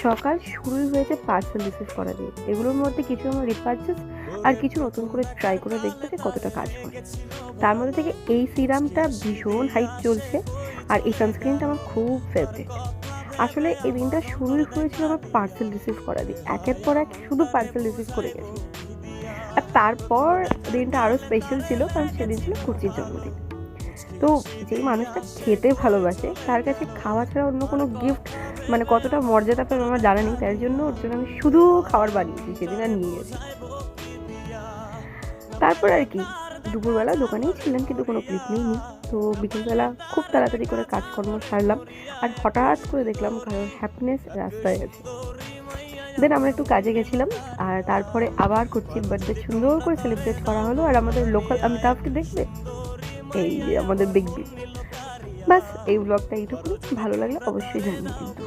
সকাল শুরুই হয়েছে পার্সেল রিসিভ করা দিয়ে। এগুলোর মধ্যে কিছু আমার রিপারচেস আর কিছু নতুন করে ট্রাই করে দেখবে যে কতটা কাজ করে। তার মধ্যে থেকে এই সিরামটা ভীষণ হাইপ চলছে, আর এই সানস্ক্রিনটা আমার খুব ফেভারিট। আসলে এই দিনটা শুরুই হয়েছিল আমার পার্সেল রিসিভ করা দিয়ে। একের পর এক শুধু পার্সেল রিসিভ করে গেছি। আর তারপর দিনটা আরও স্পেশাল ছিল, কারণ সেদিন ছিল কুর্চির জন্মদিন। তো যেই মানুষটা খেতে ভালোবাসে তার কাছে খাওয়া ছাড়া অন্য কোনো গিফট মানে কতটা মর্যাদা পাবে আমার জানা নেই। তার জন্য ওর জন্য আমি শুধু খাবার বানিয়েছি সেদিন, আর নিয়ে গেছি। তারপর আর কি দুপুরবেলা দোকানেই ছিলাম, কিন্তু কোনো ক্লিপ নিইনি। তো বিকেলবেলা খুব তাড়াতাড়ি করে কাজকর্ম সারলাম, আর হঠাৎ করে দেখলাম কারোর হ্যাপিনেস রাস্তায় আছে। দেন আমরা একটু কাজে গেছিলাম, আর তারপরে আবার করছি বার্থডে সুন্দর করে সেলিব্রেট করা হলো। আর আমাদের লোকাল অমিতাভকে দেখবে, এই যে আমাদের বিগ বি। বাস এই ব্লগটা এইটুকুই। ভালো লাগলে অবশ্যই জানিয়ে কিন্তু।